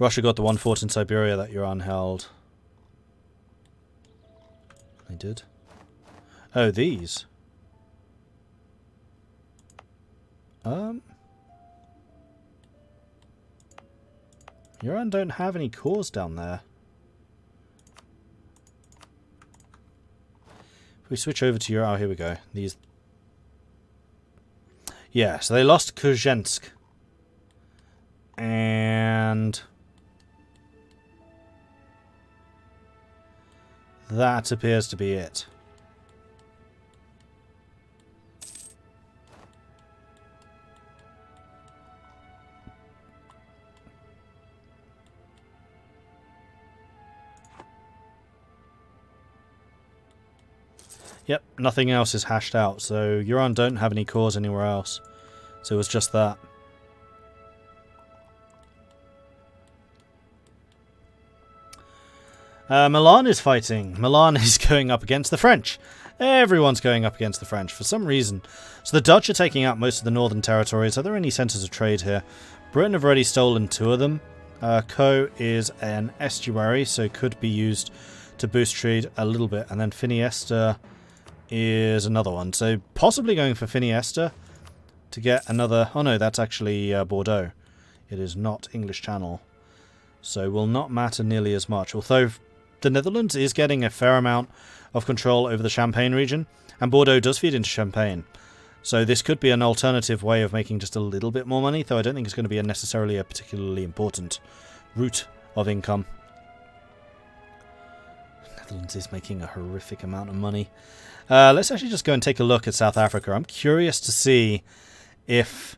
Russia got the one fort in Siberia that Iran held. They did. Oh, these. Iran don't have any cores down there. If we switch over to Iran, oh, here we go. These. Yeah, so they lost Kuzhensk. And that appears to be it. Yep, nothing else is hashed out, so Iran don't have any cores anywhere else. So it was just that. Milan is fighting. Milan is going up against the French. Everyone's going up against the French for some reason. So the Dutch are taking out most of the northern territories. Are there any centres of trade here? Britain have already stolen 2 of them. Co is an estuary, so could be used to boost trade a little bit. And then Finiester is another one. So possibly going for Finiester to get another... Oh no, that's actually Bordeaux. It is not English Channel. So will not matter nearly as much. Although the Netherlands is getting a fair amount of control over the Champagne region. And Bordeaux does feed into Champagne. So this could be an alternative way of making just a little bit more money. Though I don't think it's going to be necessarily a particularly important route of income. Netherlands is making a horrific amount of money. Let's actually just go and take a look at South Africa. I'm curious to see if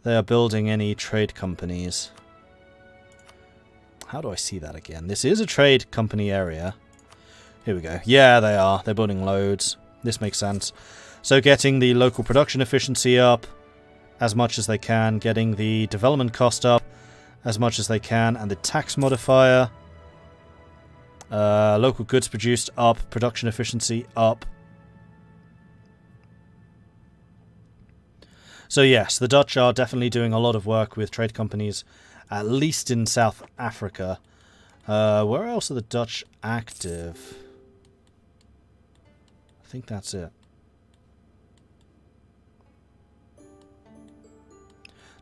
they are building any trade companies. How do I see that again? This is a trade company area. Here we go. Yeah, they are. They're building loads. This makes sense. So getting the local production efficiency up as much as they can. Getting the development cost up as much as they can. And the tax modifier. Local goods produced up. Production efficiency up. So yes, the Dutch are definitely doing a lot of work with trade companies, at least in South Africa. Where else are the Dutch active? I think that's it.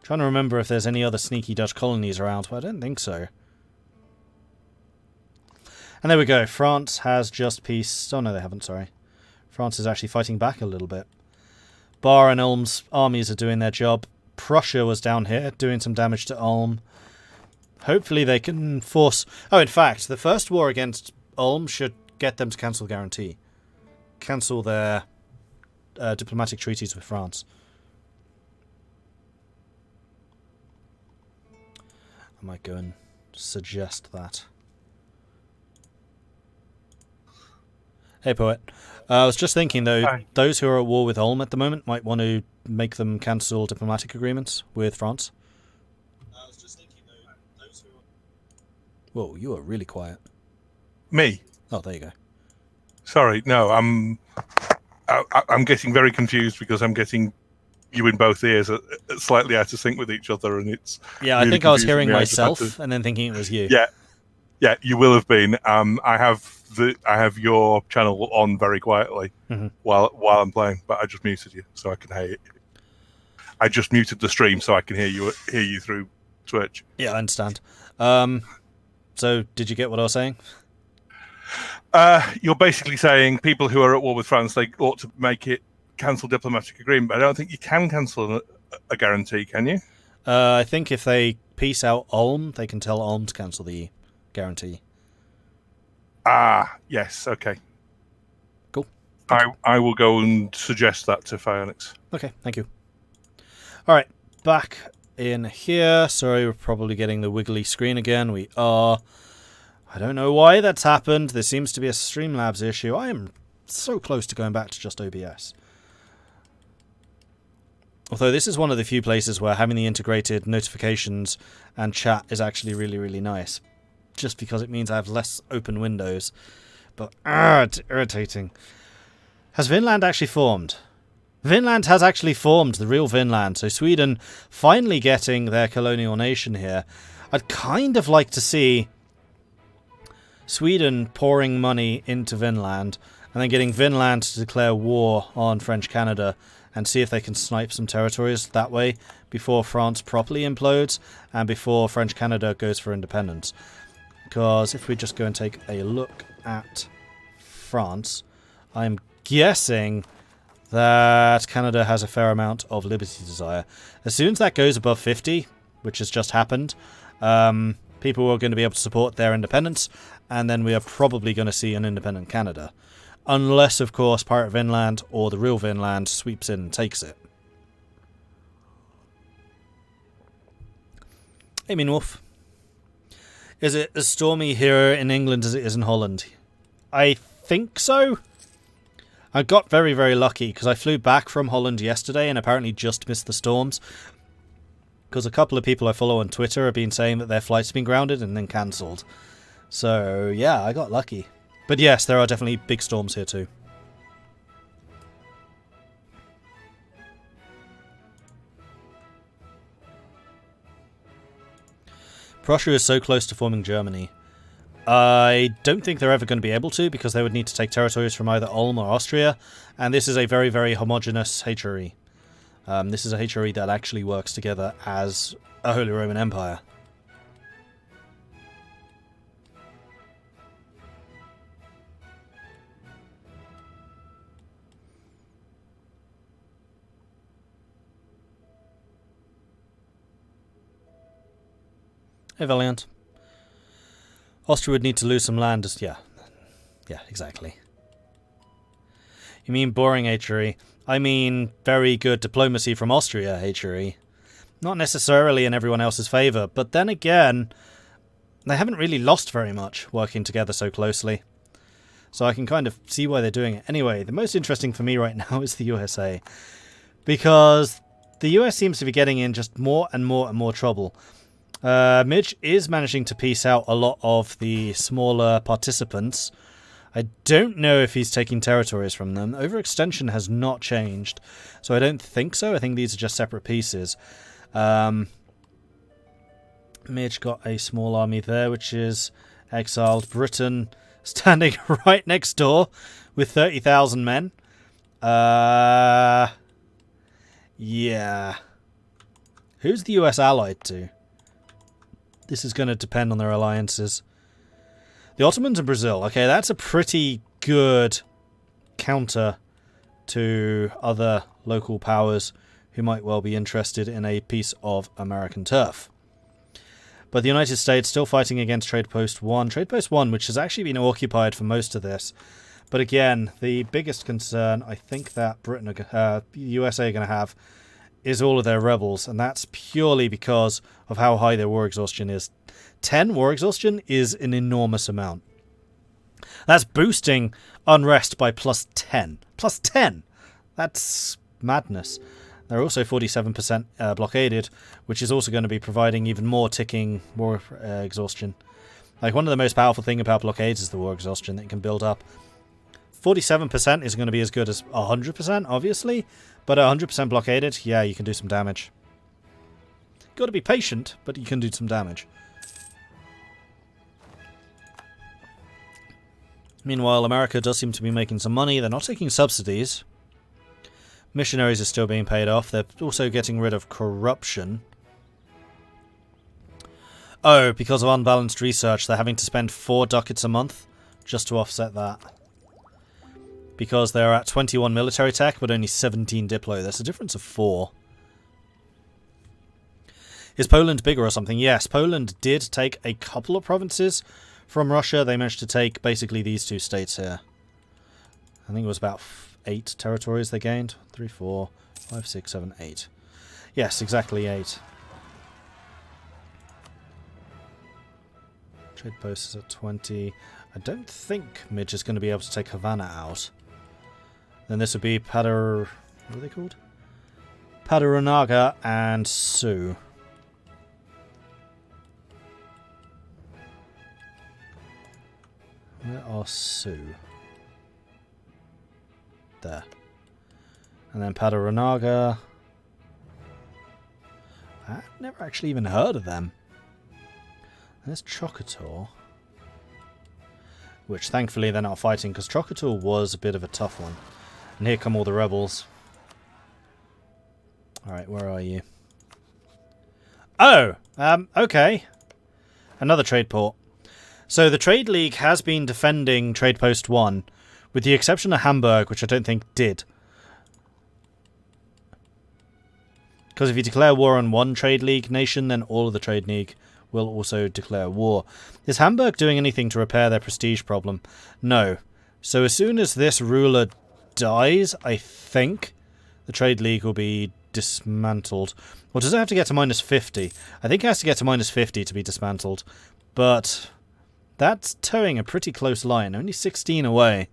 Trying to remember if there's any other sneaky Dutch colonies around, but I don't think so. And there we go. France has just peaced. Oh no, they haven't, sorry. France is actually fighting back a little bit. Bar and Ulm's armies are doing their job. Prussia was down here doing some damage to Ulm. Hopefully they can force... Oh, in fact, the first war against Ulm should get them to cancel guarantee. Cancel their diplomatic treaties with France. I might go and suggest that. Hey, Poet. I was just thinking, though, Hi. Those who are at war with Ulm at the moment might want to make them cancel diplomatic agreements with France. I was just thinking, though, those who are... Whoa, you are really quiet. Me? Oh, there you go. Sorry, no, I'm getting very confused because I'm getting you in both ears slightly out of sync with each other, and it's... Yeah, really I think I was confusing hearing me. I just had myself and then thinking it was you. Yeah, you will have been. I have your channel on very quietly while I'm playing, but I just muted you so I can hear it. I just muted the stream so I can hear you through Twitch. Yeah, I understand. So, did you get what I was saying? You're basically saying people who are at war with France, they ought to make it cancel diplomatic agreement, but I don't think you can cancel a guarantee, can you? I think if they peace out Ulm, they can tell Ulm to cancel the guarantee. Ah, yes, okay. Cool. I will go and suggest that to Phoenix. Okay, thank you. Alright, back in here. Sorry, we're probably getting the wiggly screen again. We are. I don't know why that's happened. There seems to be a Streamlabs issue. I am so close to going back to just OBS. Although this is one of the few places where having the integrated notifications and chat is actually really, really nice. Just because it means I have less open windows. But, it's irritating. Has Vinland actually formed? Vinland has actually formed, the real Vinland. So Sweden finally getting their colonial nation here. I'd kind of like to see Sweden pouring money into Vinland and then getting Vinland to declare war on French Canada and see if they can snipe some territories that way before France properly implodes and before French Canada goes for independence. Because if we just go and take a look at France, I'm guessing that Canada has a fair amount of liberty desire. As soon as that goes above 50, which has just happened, people are going to be able to support their independence, and then we are probably going to see an independent Canada. Unless, of course, Pirate Vinland or the real Vinland sweeps in and takes it. Hey, Meanwolf. Is it as stormy here in England as it is in Holland? I think so. I got very, very lucky because I flew back from Holland yesterday and apparently just missed the storms. Because a couple of people I follow on Twitter have been saying that their flights have been grounded and then cancelled. So, yeah, I got lucky. But yes, there are definitely big storms here too. Prussia is so close to forming Germany. I don't think they're ever going to be able to, because they would need to take territories from either Ulm or Austria, and this is a very, very homogenous HRE. This is a HRE that actually works together as a Holy Roman Empire. Hey, Valiant. Austria would need to lose some land. Yeah, exactly. You mean boring HRE? I mean very good diplomacy from Austria HRE. Not necessarily in everyone else's favour, but then again, they haven't really lost very much working together so closely. So I can kind of see why they're doing it. Anyway, the most interesting for me right now is the USA. Because the US seems to be getting in just more and more and more trouble. Midge is managing to piece out a lot of the smaller participants. I don't know if he's taking territories from them. Overextension has not changed, so I don't think so. I think these are just separate pieces. Midge got a small army there, which is exiled. Britain standing right next door with 30,000 men. Yeah. Who's the US allied to? This is going to depend on their alliances. The Ottomans and Brazil. Okay, that's a pretty good counter to other local powers who might well be interested in a piece of American turf. But the United States still fighting against Trade Post 1. Trade Post 1, which has actually been occupied for most of this. But again, the biggest concern I think that USA are going to have is all of their rebels, and that's purely because of how high their war exhaustion is. 10 war exhaustion is an enormous amount. That's boosting unrest by plus 10. Plus 10! That's madness. They're also 47% blockaded, which is also going to be providing even more ticking war exhaustion. Like, one of the most powerful things about blockades is the war exhaustion that it can build up. 47% is going to be as good as 100%, obviously, but 100% blockaded, yeah, you can do some damage. Got to be patient, but you can do some damage. Meanwhile, America does seem to be making some money. They're not taking subsidies. Missionaries are still being paid off. They're also getting rid of corruption. Oh, because of unbalanced research, they're having to spend 4 ducats a month just to offset that. Because they're at 21 military tech, but only 17 diplo. There's a difference of 4. Is Poland bigger or something? Yes, Poland did take a couple of provinces from Russia. They managed to take basically these 2 states here. I think it was about 8 territories they gained. 3, 4, 5, 6, 7, 8. Yes, exactly 8. Trade post is at 20. I don't think Midge is going to be able to take Havana out. Then this would be what are they called? Padaranaga and Sioux. Where are Sioux? There. And then Padaranaga. I've never actually even heard of them. There's Chocator. Which thankfully they're not fighting, because Chocator was a bit of a tough one. And here come all the rebels. Alright, where are you? Oh! Okay. Another trade port. So the Trade League has been defending Trade Post 1, with the exception of Hamburg, which I don't think did. Because if you declare war on one Trade League nation, then all of the Trade League will also declare war. Is Hamburg doing anything to repair their prestige problem? No. So as soon as this ruler dies, I think the Trade League will be dismantled. Or does it have to get to minus 50? I think it has to get to minus 50 to be dismantled. But that's towing a pretty close line. Only 16 away.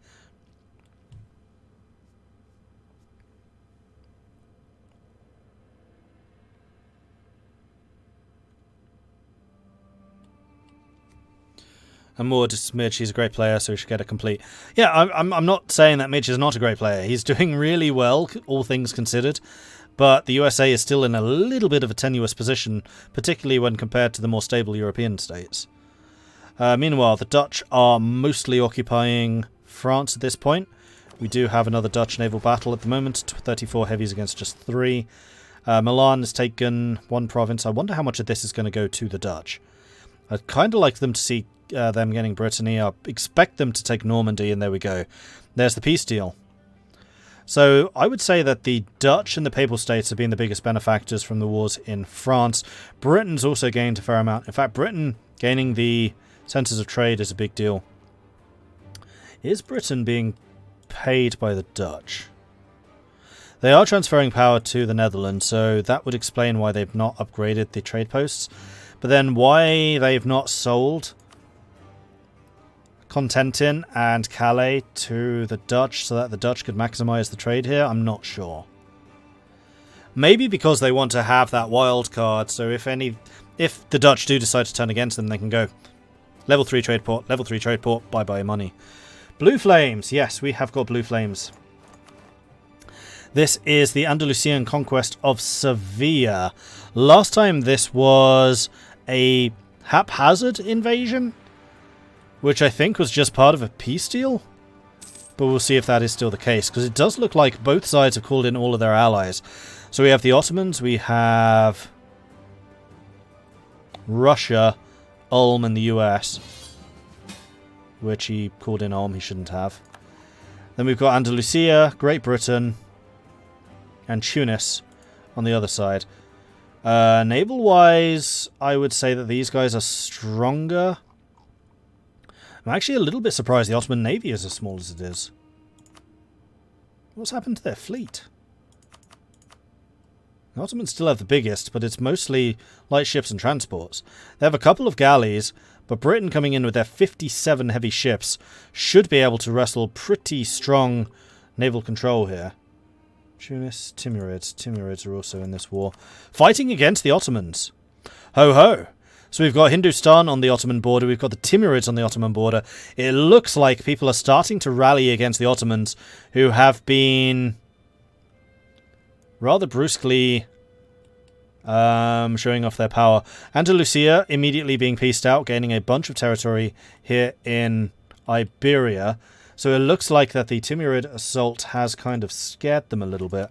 And Mordred, Midge, he's a great player, so he should get a complete. Yeah, I'm not saying that Midge is not a great player. He's doing really well, all things considered. But the USA is still in a little bit of a tenuous position, particularly when compared to the more stable European states. Meanwhile, the Dutch are mostly occupying France at this point. We do have another Dutch naval battle at the moment, 34 heavies against just 3. Milan has taken 1 province. I wonder how much of this is going to go to the Dutch. I'd kind of like them to see them getting Brittany. I expect them to take Normandy, and there we go. There's the peace deal. So I would say that the Dutch and the Papal States have been the biggest benefactors from the wars in France. Britain's also gained a fair amount. In fact, Britain gaining the centres of trade is a big deal. Is Britain being paid by the Dutch? They are transferring power to the Netherlands, so that would explain why they've not upgraded the trade posts. But then why they've not sold Contentin and Calais to the Dutch so that the Dutch could maximise the trade here, I'm not sure. Maybe because they want to have that wild card, so if the Dutch do decide to turn against them, they can go level 3 trade port, bye bye money. Blue Flames, yes, we have got Blue Flames. This is the Andalusian conquest of Sevilla. Last time this was a haphazard invasion, which I think was just part of a peace deal. But we'll see if that is still the case, because it does look like both sides have called in all of their allies. So we have the Ottomans, we have Russia, Ulm, and the US, which he called in Ulm, he shouldn't have. Then we've got Andalusia, Great Britain, and Tunis on the other side. Naval-wise, I would say that these guys are stronger. I'm actually a little bit surprised the Ottoman Navy is as small as it is. What's happened to their fleet? The Ottomans still have the biggest, but it's mostly light ships and transports. They have a couple of galleys, but Britain coming in with their 57 heavy ships should be able to wrestle pretty strong naval control here. Tunis, Timurids. Timurids are also in this war. Fighting against the Ottomans. Ho ho! So we've got Hindustan on the Ottoman border, we've got the Timurids on the Ottoman border. It looks like people are starting to rally against the Ottomans, who have been rather brusquely showing off their power. Andalusia immediately being pieced out, gaining a bunch of territory here in Iberia. So it looks like that the Timurid assault has kind of scared them a little bit.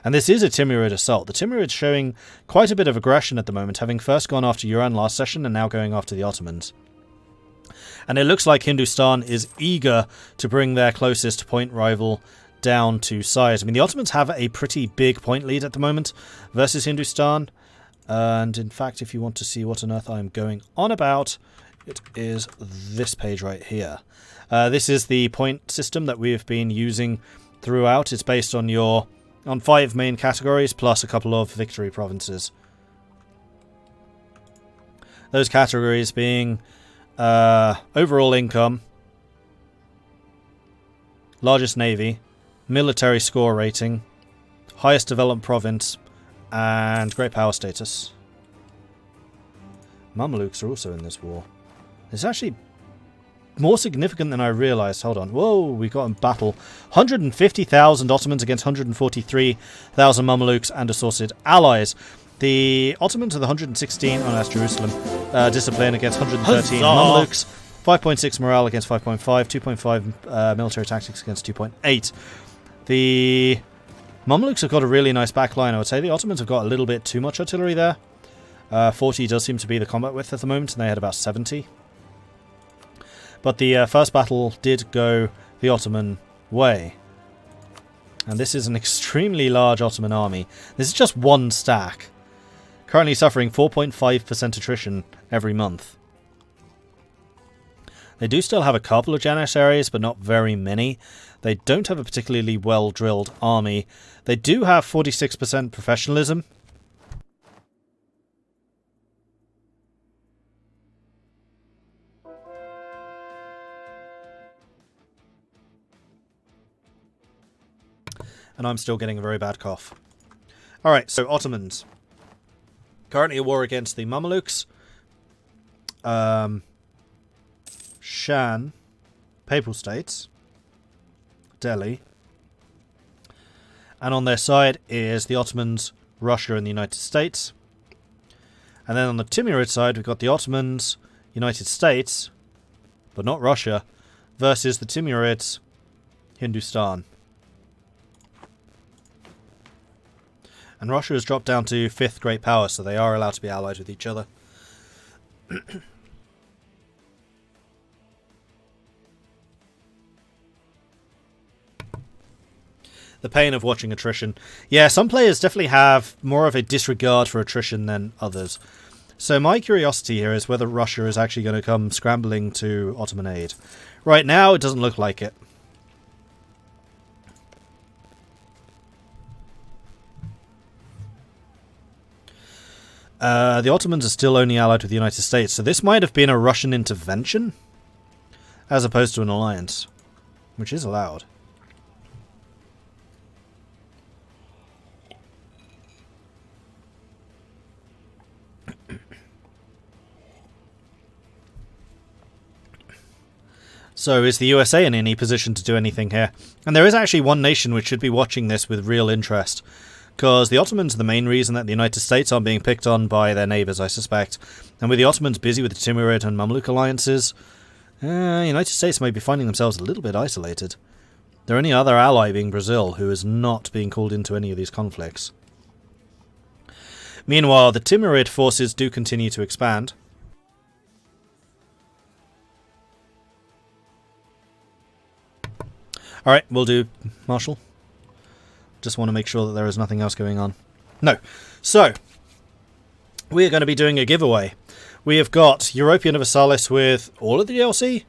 And this is a Timurid assault. The Timurids showing quite a bit of aggression at the moment, having first gone after Iran last session and now going after the Ottomans. And it looks like Hindustan is eager to bring their closest point rival down to size. I mean, the Ottomans have a pretty big point lead at the moment versus Hindustan. And in fact, if you want to see what on earth I'm going on about, it is this page right here. This is the point system that we've been using throughout. It's based on 5 main categories plus a couple of victory provinces. Those categories being overall income, largest navy, military score rating, highest developed province, and great power status. Mamelukes are also in this war. It's actually more significant than I realised. Hold on. Whoa, we got in battle. 150,000 Ottomans against 143,000 Mamelukes and assorted allies. The Ottomans are the 116, oh that's Jerusalem, discipline against 113 Huzzah! Mamluks, 5.6 morale against 5.5, 2.5 military tactics against 2.8. The Mamluks have got a really nice backline, I would say. The Ottomans have got a little bit too much artillery there. 40 does seem to be the combat width at the moment, and they had about 70. But the first battle did go the Ottoman way. And this is an extremely large Ottoman army. This is just one stack. Currently suffering 4.5% attrition every month. They do still have a couple of janissaries, but not very many. They don't have a particularly well-drilled army. They do have 46% professionalism. And I'm still getting a very bad cough. Alright, so Ottomans. Currently at war against the Mamelukes. Shan. Papal States. Delhi. And on their side is the Ottomans, Russia and the United States. And then on the Timurid side we've got the Ottomans, United States, but not Russia, versus the Timurids, Hindustan. And Russia has dropped down to 5th great power, so they are allowed to be allied with each other. The pain of watching attrition. Yeah, some players definitely have more of a disregard for attrition than others. So my curiosity here is whether Russia is actually going to come scrambling to Ottoman aid. Right now, it doesn't look like it. The Ottomans are still only allied with the United States, so this might have been a Russian intervention as opposed to an alliance, which is allowed. So is the USA in any position to do anything here? And there is actually one nation which should be watching this with real interest. Because the Ottomans are the main reason that the United States aren't being picked on by their neighbours, I suspect. And with the Ottomans busy with the Timurid and Mamluk alliances, the United States may be finding themselves a little bit isolated. Their only other ally being Brazil, who is not being called into any of these conflicts. Meanwhile, the Timurid forces do continue to expand. Alright, we'll do Marshall. Just want to make sure that there is nothing else going on. No. So, we are going to be doing a giveaway. We have got Europa Universalis with all of the DLC,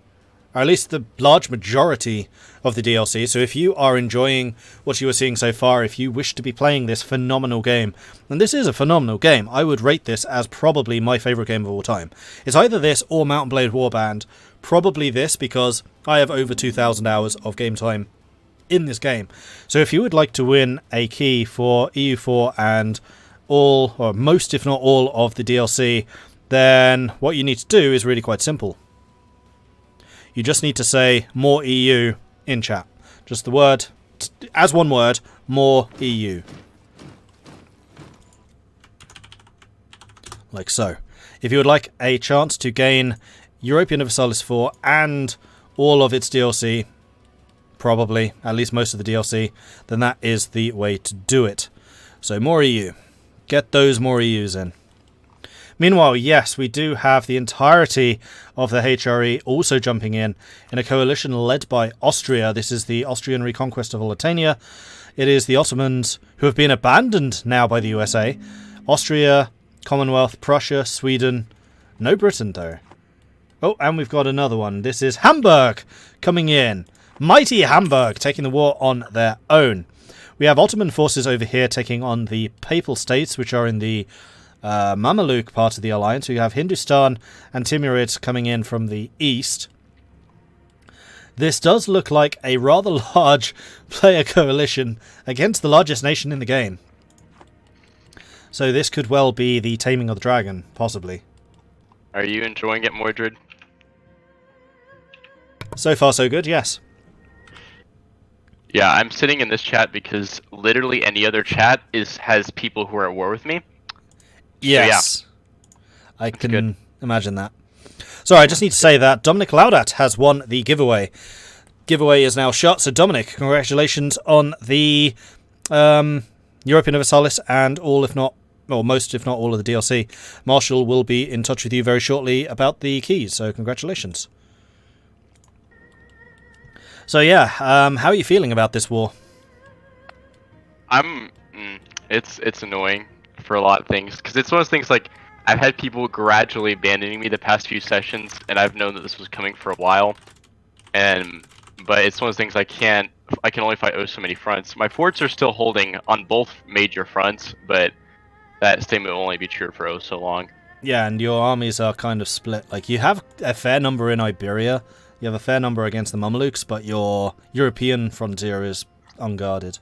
or at least the large majority of the DLC. So if you are enjoying what you are seeing so far, if you wish to be playing this phenomenal game, and this is a phenomenal game, I would rate this as probably my favourite game of all time. It's either this or Mount and Blade Warband. Probably this because I have over 2,000 hours of game time in this game. So if you would like to win a key for EU4 and all, or most if not all, of the DLC, then what you need to do is really quite simple. You just need to say more EU in chat. Just the word, as one word, more EU. Like so. If you would like a chance to gain Europa Universalis IV and all of its DLC, probably, at least most of the DLC, then that is the way to do it. So more EU. Get those more EUs in. Meanwhile, yes, we do have the entirety of the HRE also jumping in a coalition led by Austria. This is the Austrian reconquest of Olitania. It is the Ottomans who have been abandoned now by the USA. Austria, Commonwealth, Prussia, Sweden. No Britain, though. Oh, and we've got another one. This is Hamburg coming in. Mighty Hamburg taking the war on their own. We have Ottoman forces over here taking on the Papal States, which are in the Mameluke part of the alliance. We have Hindustan and Timurids coming in from the east. This does look like a rather large player coalition against the largest nation in the game. So this could well be the Taming of the Dragon, possibly. Are you enjoying it, Mordred? So far so good, yes. Yeah, I'm sitting in this chat because literally any other chat has people who are at war with me. Yes. I can good. imagine that. Sorry, I just need to say that Dominic Laudat has won the giveaway. Giveaway is now shut, so Dominic, congratulations on the Europa Universalis and all, if not, or most, if not all of the DLC. Marshall will be in touch with you very shortly about the keys, so congratulations. So yeah, how are you feeling about this war? It's annoying for a lot of things, because it's one of those things like, I've had people gradually abandoning me the past few sessions, and I've known that this was coming for a while, but it's one of those things I can only fight so many fronts. My forts are still holding on both major fronts, but that statement will only be true for so long. Yeah, and your armies are kind of split. Like, you have a fair number in Iberia, you have a fair number against the Mamelukes, but your European frontier is unguarded.